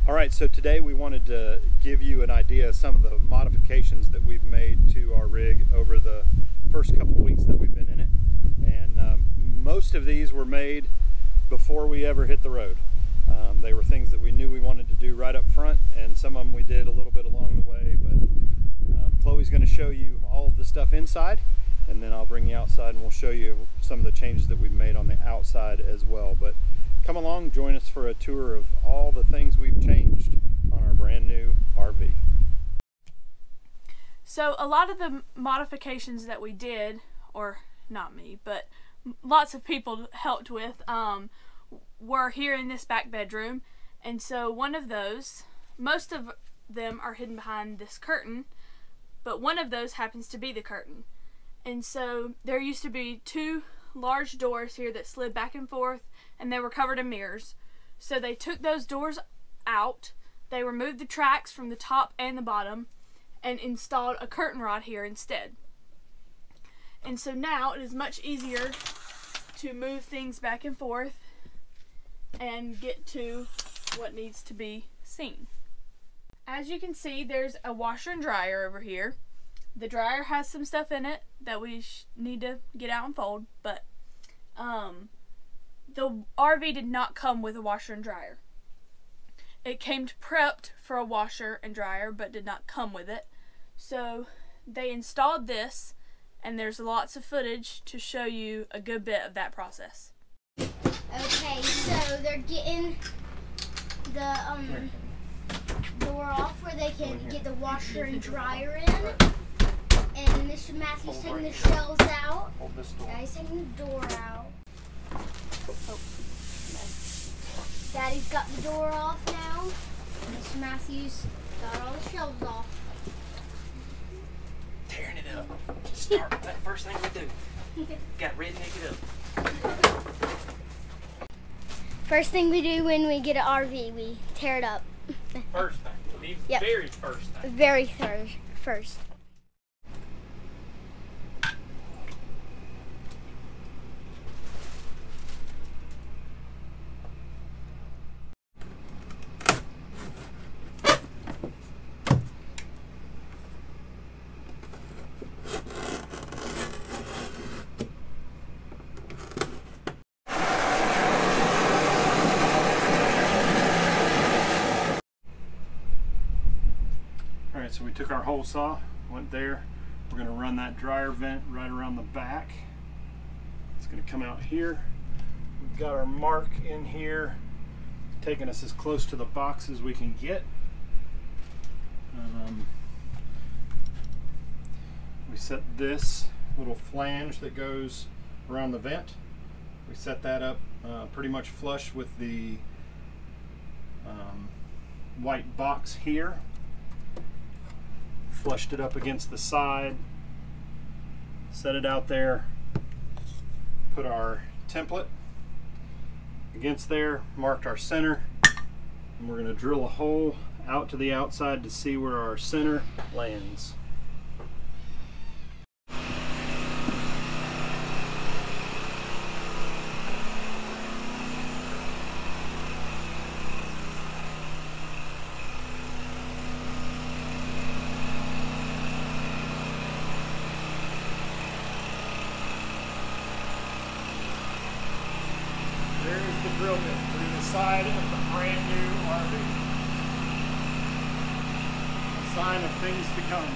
All right, so today we wanted to give you an idea of some of the modifications that we've made to our rig over the first couple weeks that we've been in it. And most of these were made before we ever hit the road. They were things that we knew we wanted to do right up front, and some of them we did a little bit along the way, but Chloe's going to show you all of the stuff inside, and then I'll bring you outside and we'll show you some of the changes that we've made on the outside as well. But come along, join us for a tour of all the things we've changed on our brand new RV. So a lot of the modifications that we did, or not me, but lots of people helped with, were here in this back bedroom. And so one of those, most of them are hidden behind this curtain, but one of those happens to be the curtain. And so there used to be two large doors here that slid back and forth, and they were covered in mirrors. So they took those doors out, they removed the tracks from the top and the bottom, and installed a curtain rod here instead. And so now it is much easier to move things back and forth and get to what needs to be seen. As you can see, there's a washer and dryer over here. The dryer has some stuff in it that we need to get out and fold, but the RV did not come with a washer and dryer. It came prepped for a washer and dryer, but did not come with it. So they installed this, and there's lots of footage to show you a good bit of that process. Okay, so they're getting the door off where they can get the washer and dryer in. And Mr. Matthew's taking the shelves out. Daddy's taking the door out. Oh. Daddy's got the door off now. Mr. Matthews got all the shelves off. Tearing it up. Start. That's the first thing we do. Got to redneck it up. First thing we do when we get an RV, we tear it up. First thing. The yep. Very first thing. Very first. So we took our hole saw, went there. We're going to run that dryer vent right around the back. It's going to come out here. We've got our mark in here, taking us as close to the box as we can get. We set this little flange that goes around the vent. We set that up pretty much flush with the white box here. Flushed it up against the side, set it out there, put our template against there, marked our center, and we're going to drill a hole out to the outside to see where our center lands. There's the drill bit through the side of the brand new RV. A sign of things to come.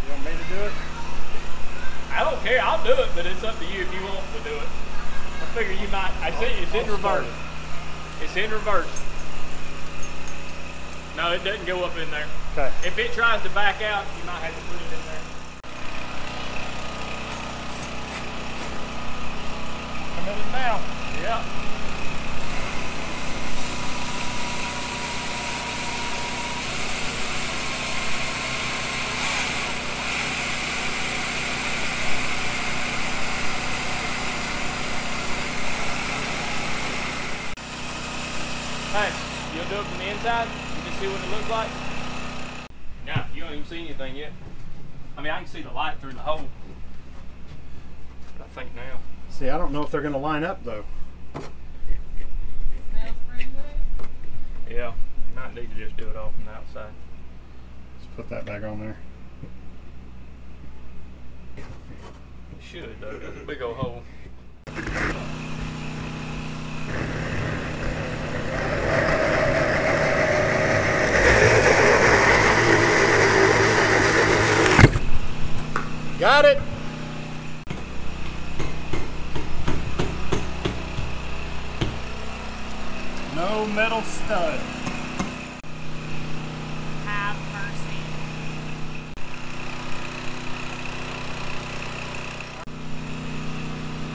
You want me to do it? I don't care. I'll do it, but it's up to you if you want to do it. I figure you might. It's in reverse. It's in reverse. No, it doesn't go up in there. Okay. If it tries to back out, you might have to put it in there. Committed now. Yep. Hey, you'll do it from the inside? You just see what it looks like? No, you don't even see anything yet. I mean, I can see the light through the hole. I think now. See, I don't know if they're going to line up though. Smells pretty good. Yeah, you might need to just do it all from the outside. Let's put that back on there. You should though, that's a big old hole. Got it! No metal stud. Have mercy.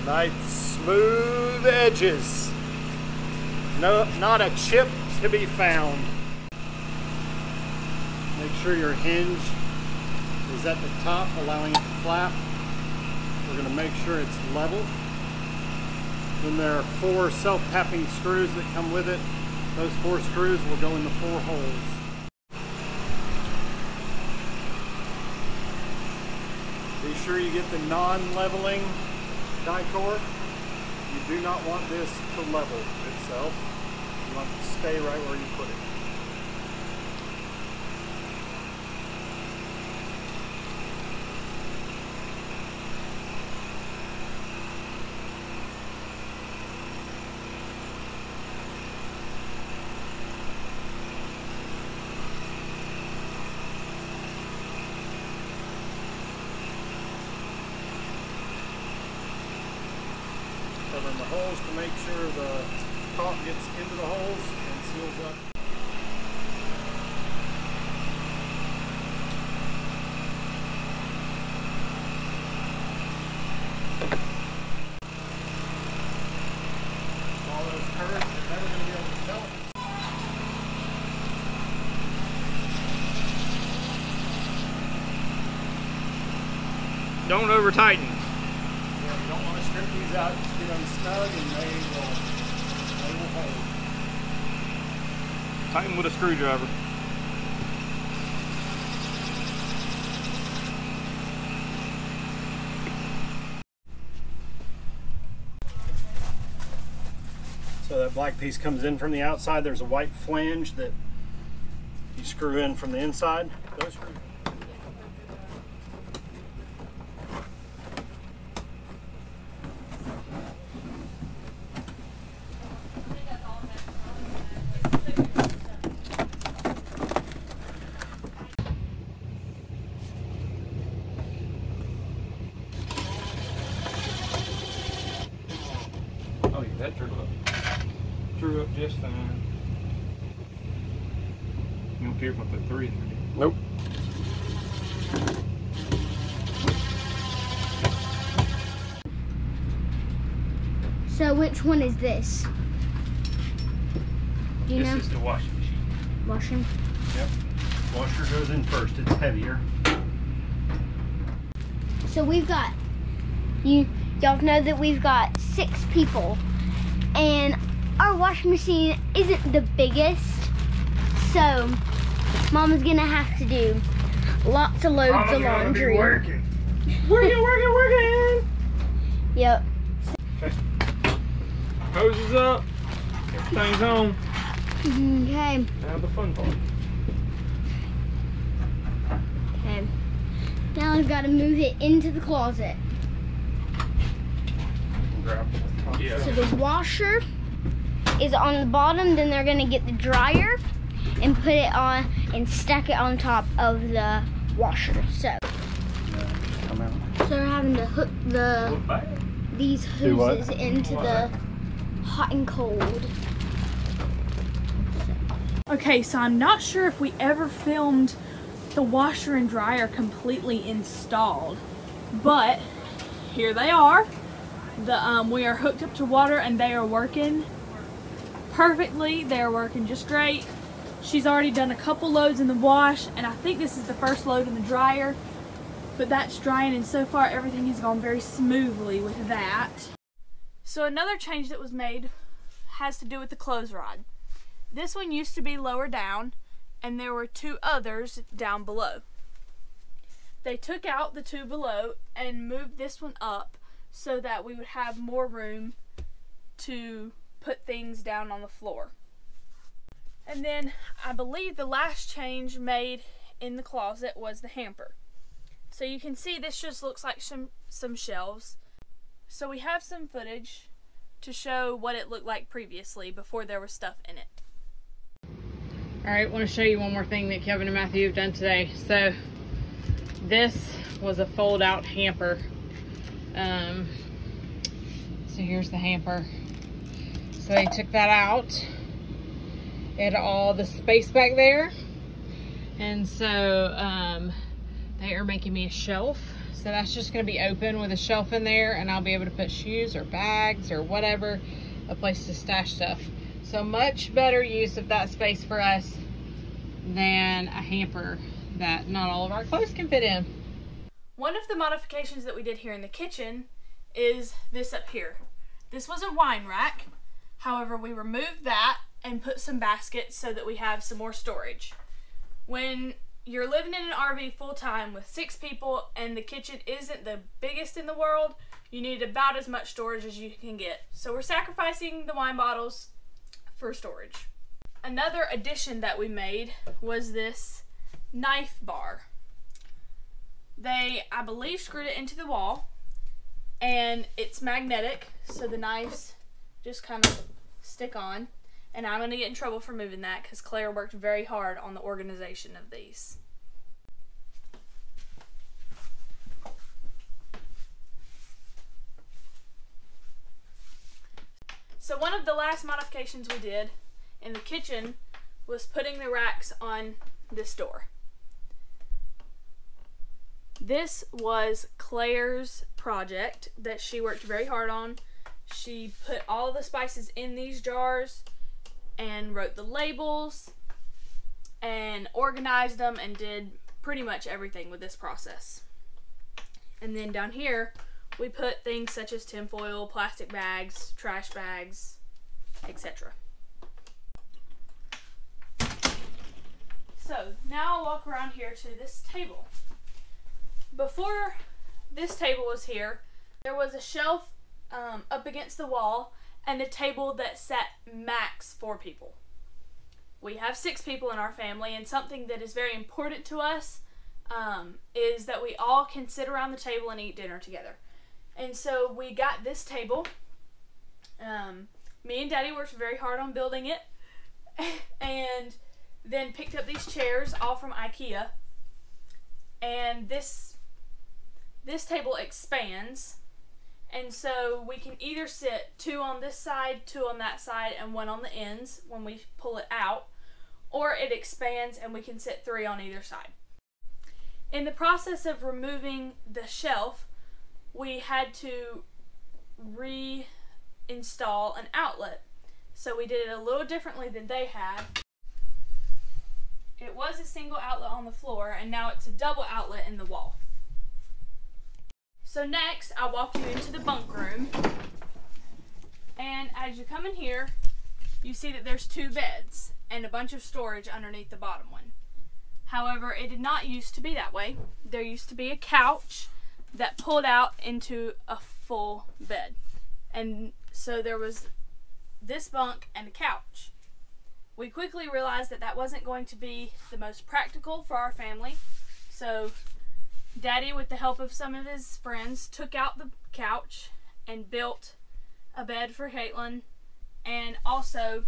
Nice smooth edges. No, not a chip to be found. Make sure your hinge is at the top, allowing it to flap. We're going to make sure it's level. Then there are 4 self-tapping screws that come with it. Those 4 screws will go in the 4 holes. Be sure you get the non-leveling die core. You do not want this to level itself. You want it to stay right where you put it. Covering the holes to make sure the caulk gets into the holes and seals up. All those curves, you're never going to be able to tell it. Don't over tighten. Yeah, you don't want to strip these out, just get them snug, and they will hold. Tighten with a screwdriver. So that black piece comes in from the outside. There's a white flange that you screw in from the inside. Those screws. Oh yeah, that drew up. Drew up just fine. You don't care if I put 3 in there. Nope. So which one is this? Do you know? This is the washing machine. Washing. Yep. Washer goes in first. It's heavier. So we've got, y'all know that we've got 6 people, and our washing machine isn't the biggest, so Mama's gonna have to do lots of loads of laundry. Working. Working. Yep. Hoses up. Everything's on. Okay. Now the fun part. Okay. Now I've got to move it into the closet. Yeah. So the washer is on the bottom, then they're gonna get the dryer and put it on and stack it on top of the washer. So they're having to hook these Do what? hoses into the hot and cold. Okay, so I'm not sure if we ever filmed the washer and dryer completely installed, but here they are. We are hooked up to water and they are working perfectly. They are working just great. She's already done a couple loads in the wash, and I think this is the first load in the dryer, but that's drying, and so far everything has gone very smoothly with that. So another change that was made has to do with the clothes rod. This one used to be lower down, and there were 2 others down below. They took out the 2 below and moved this one up so that we would have more room to put things down on the floor. And then I believe the last change made in the closet was the hamper. So you can see this just looks like some shelves. So we have some footage to show what it looked like previously before there was stuff in it. Alright, I want to show you one more thing that Kevin and Matthew have done today. So this was a fold out hamper. So here's the hamper. So they took that out. It had all the space back there. And so they are making me a shelf. So that's just going to be open with a shelf in there, and I'll be able to put shoes or bags or whatever, a place to stash stuff. So much better use of that space for us than a hamper that not all of our clothes can fit in. One of the modifications that we did here in the kitchen is this up here. This was a wine rack. However, we removed that and put some baskets so that we have some more storage. When you're living in an RV full-time with 6 people and the kitchen isn't the biggest in the world, you need about as much storage as you can get. So we're sacrificing the wine bottles for storage. Another addition that we made was this knife bar. They, I believe, screwed it into the wall, and it's magnetic, so the knives just kind of stick on. And I'm going to get in trouble for moving that because Claire worked very hard on the organization of these. So one of the last modifications we did in the kitchen was putting the racks on this door. This was Claire's project that she worked very hard on. She put all the spices in these jars and wrote the labels and organized them and did pretty much everything with this process. And then down here we put things such as tinfoil, plastic bags, trash bags, etc. So now I'll walk around here to this table. Before this table was here, there was a shelf up against the wall and a table that sat max 4 people. We have 6 people in our family, and something that is very important to us is that we all can sit around the table and eat dinner together. And so we got this table. Me and Daddy worked very hard on building it, and then picked up these chairs all from IKEA. And this table expands, and so we can either sit 2 on this side, 2 on that side, and 1 on the ends when we pull it out, or it expands and we can sit 3 on either side. In the process of removing the shelf, we had to reinstall an outlet. So we did it a little differently than they had. It was a single outlet on the floor, and now it's a double outlet in the wall. So next, I'll walk you into the bunk room, and as you come in here, you see that there's 2 beds and a bunch of storage underneath the bottom one. However, it did not used to be that way. There used to be a couch that pulled out into a full bed, and so there was this bunk and a couch. We quickly realized that that wasn't going to be the most practical for our family, so Daddy, with the help of some of his friends, took out the couch and built a bed for Caitlin, and also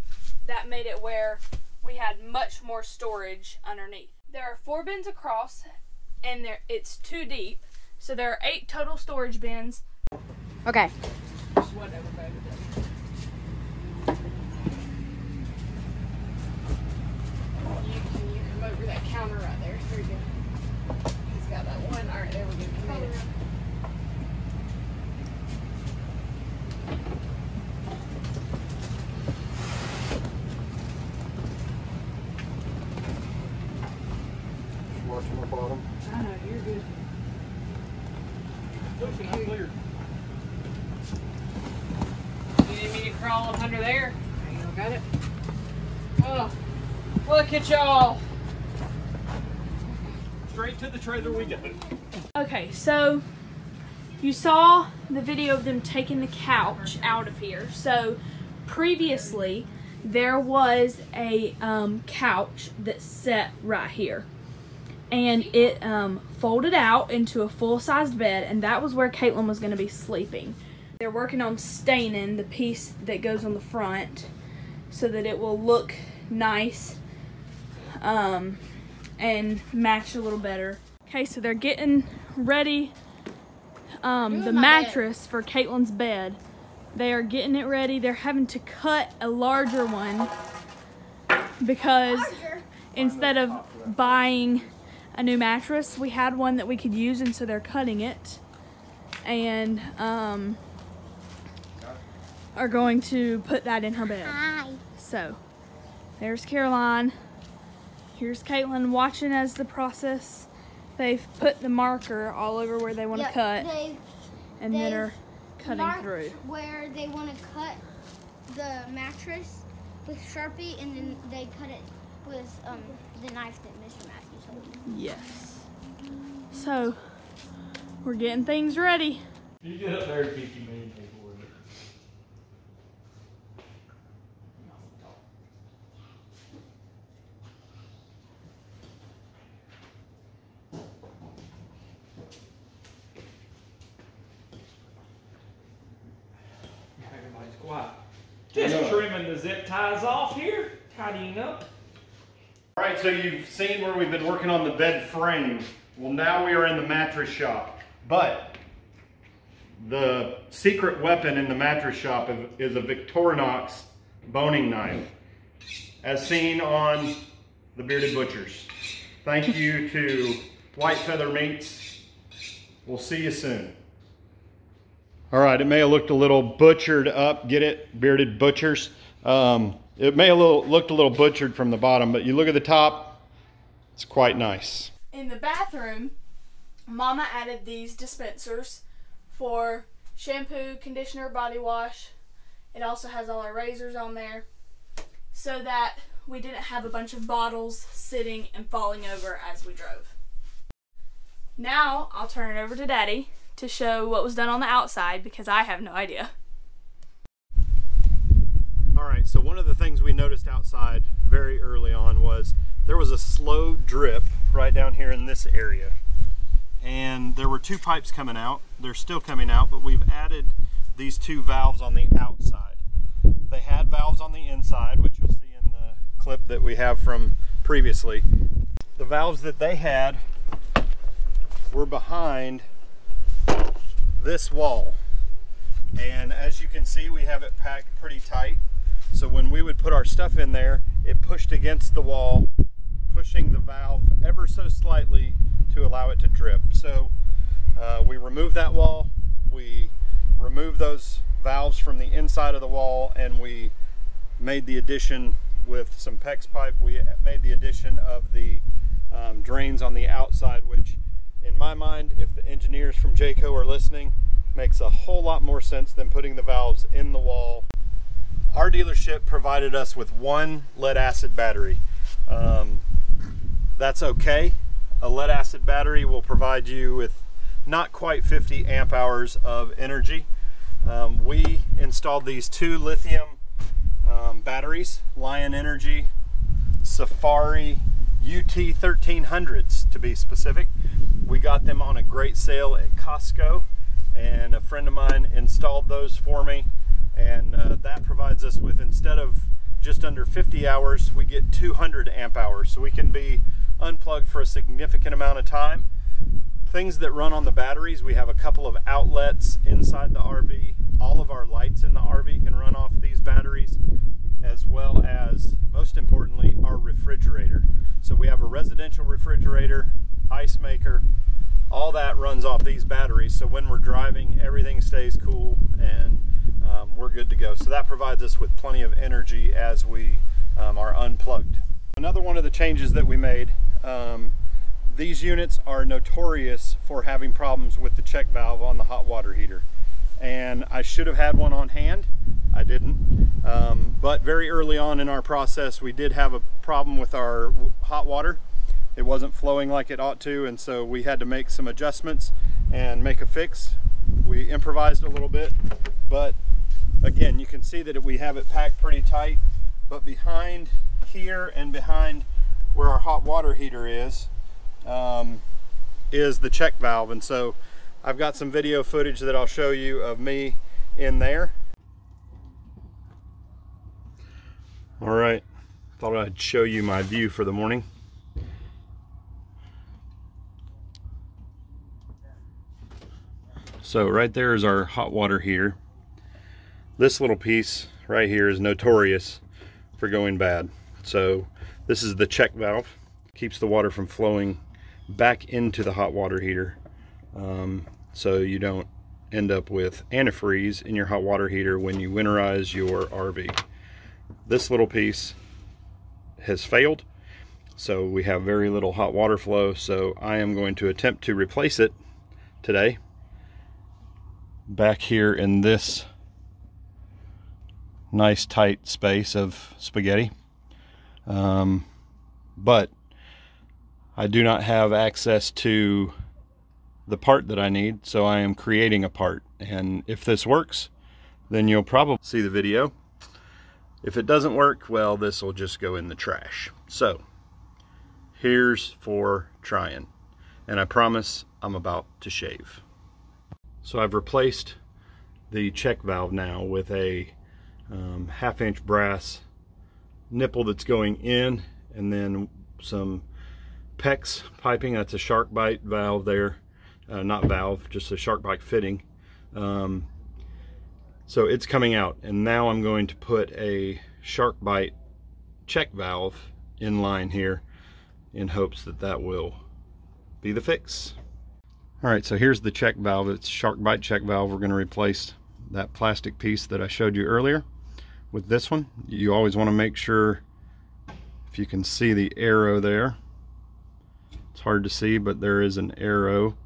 that made it where we had much more storage underneath. There are 4 bins across, and it's 2 deep, so there are 8 total storage bins. Okay. Just whatever, baby. You come over that counter right there. There you go. He's got that one. All right, there we go. Come in. Watching the bottom. I know, you're good. Looking, I'm clear. You need me to crawl up under there? You got it. Oh, look at y'all. Straight to the trailer we go. Okay, so you saw the video of them taking the couch out of here. So previously there was a couch that sat right here, and it folded out into a full-sized bed, and that was where Caitlin was going to be sleeping. They're working on staining the piece that goes on the front so that it will look nice and match a little better. Okay, so they're getting ready the mattress for Caitlin's bed. They are getting it ready. They're having to cut a larger one because instead of buying a new mattress, we had one that we could use, and so they're cutting it and are going to put that in her bed. So there's Caroline. Here's Caitlin watching as the process. They've put the marker all over where they want to cut, and then are cutting through. Where they want to cut the mattress with Sharpie, and then they cut it with the knife that Mr. Matthews holding. Yes. So we're getting things ready. You get up there 50 million people with it. Everybody's quiet. Just trimming the zip ties off here, tidying up. All right, so you've seen where we've been working on the bed frame. Well, now we are in the mattress shop. But the secret weapon in the mattress shop is a Victorinox boning knife, as seen on the Bearded Butchers. Thank you to White Feather Meats. We'll see you soon. All right, it may have looked a little butchered up. Get it? Bearded Butchers. It may have looked a little butchered from the bottom, but you look at the top, it's quite nice. In the bathroom, Mama added these dispensers for shampoo, conditioner, body wash. It also has all our razors on there so that we didn't have a bunch of bottles sitting and falling over as we drove. Now I'll turn it over to Daddy to show what was done on the outside, because I have no idea. All right, so one of the things we noticed outside very early on was there was a slow drip right down here in this area. And there were two pipes coming out. They're still coming out, but we've added these two valves on the outside. They had valves on the inside, which you'll see in the clip that we have from previously. The valves that they had were behind this wall. And as you can see, we have it packed pretty tight. So when we would put our stuff in there, it pushed against the wall, pushing the valve ever so slightly to allow it to drip. So we removed that wall, we removed those valves from the inside of the wall, and we made the addition with some PEX pipe. We made the addition of the drains on the outside, which in my mind, if the engineers from Jayco are listening, makes a whole lot more sense than putting the valves in the wall. Our dealership provided us with one lead acid battery. That's okay. A lead acid battery will provide you with not quite 50 amp hours of energy. We installed these two lithium batteries, Lion Energy Safari UT 1300s to be specific. We got them on a great sale at Costco, and a friend of mine installed those for me, and that provides us with, instead of just under 50 hours, we get 200 amp hours, so we can be unplugged for a significant amount of time. Things that run on the batteries, we have a couple of outlets inside the RV. All of our lights in the RV can run off these batteries, as well as, most importantly, our refrigerator. So we have a residential refrigerator, ice maker, all that runs off these batteries. So when we're driving, everything stays cool, and we're good to go. So that provides us with plenty of energy as we are unplugged. Another one of the changes that we made, these units are notorious for having problems with the check valve on the hot water heater. And I should have had one on hand. I didn't. But very early on in our process, we did have a problem with our hot water. It wasn't flowing like it ought to, and so we had to make some adjustments and make a fix. we improvised a little bit, but again, you can see that we have it packed pretty tight. But behind here and behind where our hot water heater is the check valve. And so I've got some video footage that I'll show you of me in there. All right, thought I'd show you my view for the morning. So right there is our hot water heater. This little piece right here is notorious for going bad. So this is the check valve. Keeps the water from flowing back into the hot water heater, so you don't end up with antifreeze in your hot water heater when you winterize your RV. This little piece has failed, so we have very little hot water flow, so I am going to attempt to replace it today back here in this nice tight space of spaghetti. But I do not have access to the part that I need, so I am creating a part. And if this works, then you'll probably see the video. If it doesn't work, well, this will just go in the trash. So here's for trying, and I promise I'm about to shave. So I've replaced the check valve now with a 1/2-inch brass nipple that's going in, and then some PEX piping. That's a shark bite valve there, not valve, just a shark bite fitting. So it's coming out, and now I'm going to put a shark bite check valve in line here in hopes that that will be the fix. All right, so here's the check valve. It's shark bite check valve. We're going to replace that plastic piece that I showed you earlier with this one. You always want to make sure, if you can see the arrow there, it's hard to see, but there is an arrow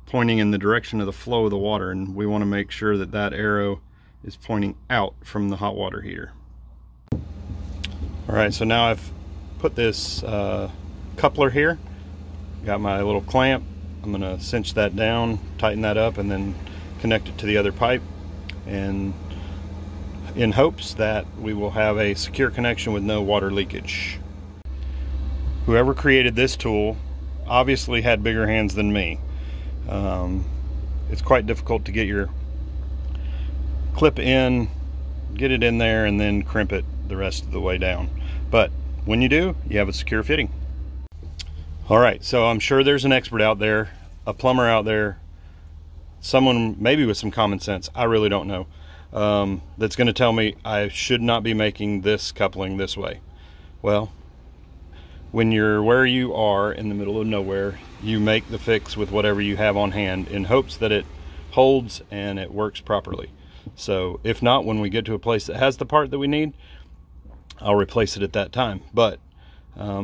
pointing in the direction of the flow of the water, and we want to make sure that that arrow is pointing out from the hot water heater. All right, so now I've put this coupler here, got my little clamp. I'm going to cinch that down, tighten that up, and then connect it to the other pipe, and in hopes that we will have a secure connection with no water leakage. Whoever created this tool obviously had bigger hands than me. It's quite difficult to get your clip in, get it in there, and then crimp it the rest of the way down. But when you do, you have a secure fitting. All right, so I'm sure there's an expert out there, a plumber out there, someone maybe with some common sense, I really don't know, that's going to tell me I should not be making this coupling this way. Well, when you're where you are in the middle of nowhere, you make the fix with whatever you have on hand in hopes that it holds and it works properly. So if not, when we get to a place that has the part that we need, I'll replace it at that time. But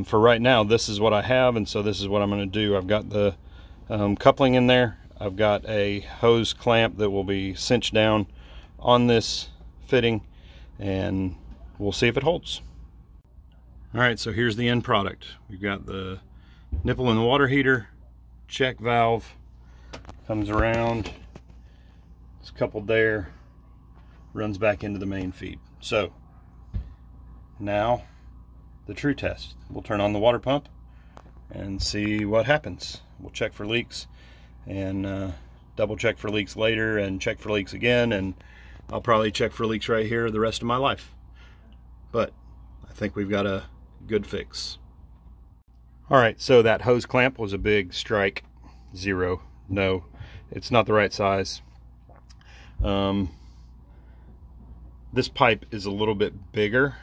for right now, this is what I have, and so this is what I'm going to do. I've got the coupling in there. I've got a hose clamp that will be cinched down on this fitting, and we'll see if it holds. All right, so here's the end product. We've got the nipple in the water heater, check valve, comes around, it's coupled there, runs back into the main feed. So now the true test. We'll turn on the water pump and see what happens. We'll check for leaks and double check for leaks later and check for leaks again, and I'll probably check for leaks right here the rest of my life. But I think we've got a good fix. All right, so that hose clamp was a big strike. Zero. No, it's not the right size. This pipe is a little bit bigger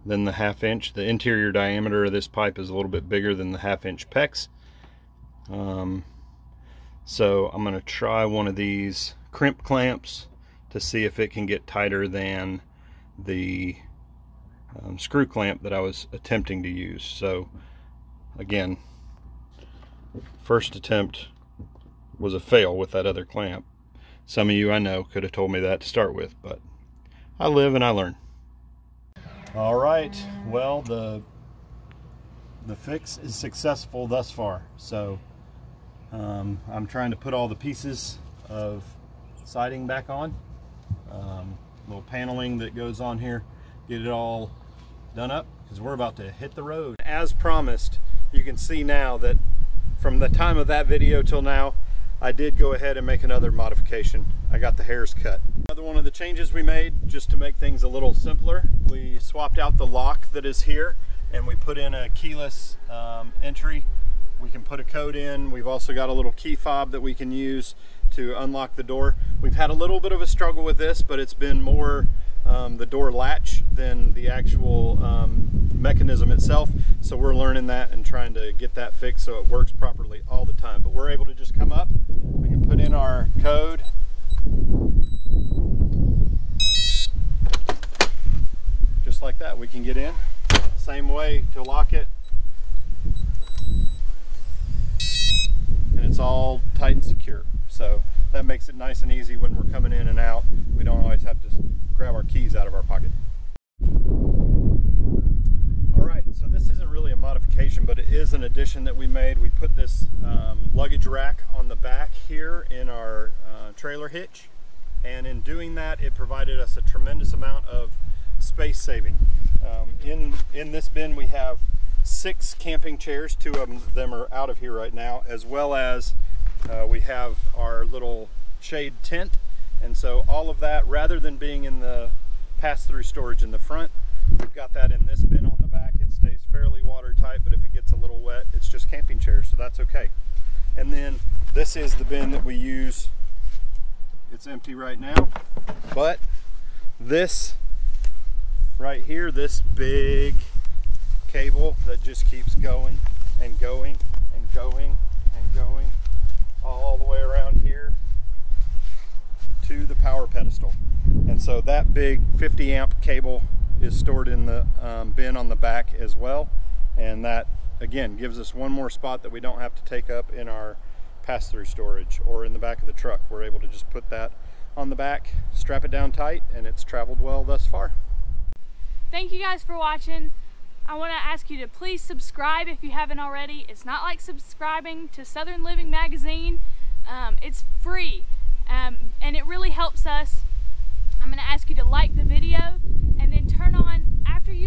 than the 1/2 inch. The interior diameter of this pipe is a little bit bigger than the 1/2 inch PEX. So I'm going to try one of these crimp clamps to see if it can get tighter than the screw clamp that I was attempting to use. So again, first attempt was a fail with that other clamp. Some of you I know could have told me that to start with, but I live and I learn. All right, well, the fix is successful thus far. So I'm trying to put all the pieces of siding back on. Little paneling that goes on here, get it all done up because we're about to hit the road. As promised, you can see now that from the time of that video till now, I did go ahead and make another modification. I got the hairs cut. Another one of the changes we made, just to make things a little simpler, we swapped out the lock that is here and we put in a keyless entry. We can put a code in. We've also got a little key fob that we can use to unlock the door. We've had a little bit of a struggle with this, but it's been more the door latch than the actual mechanism itself. So we're learning that and trying to get that fixed so it works properly all the time. But we're able to just come up, we can put in our code. Just like that, we can get in. Same way to lock it. And it's all tight and secure. So that makes it nice and easy when we're coming in and out. We don't always have to grab our keys out of our pocket. All right, so this isn't really a modification, but it is an addition that we made. We put this luggage rack on the back here in our trailer hitch. And in doing that, it provided us a tremendous amount of space saving. In this bin, we have 6 camping chairs. 2 of them are out of here right now, as well as we have our little shade tent. And so all of that, rather than being in the pass-through storage in the front, we've got that in this bin on the back. It stays fairly watertight, but if it gets a little wet, it's just camping chairs, so that's okay. And then this is the bin that we use. It's empty right now, but this right here, this big cable that just keeps going and going and going and going all the way around here to the power pedestal. And so that big 50 amp cable is stored in the bin on the back as well. And that again gives us one more spot that we don't have to take up in our pass-through storage or in the back of the truck. We're able to just put that on the back, strap it down tight, and it's traveled well thus far. Thank you guys for watching. I want to ask you to please subscribe if you haven't already. It's not like subscribing to Southern Living magazine. It's free and it really helps us. I'm going to ask you to like the video and then turn on, after you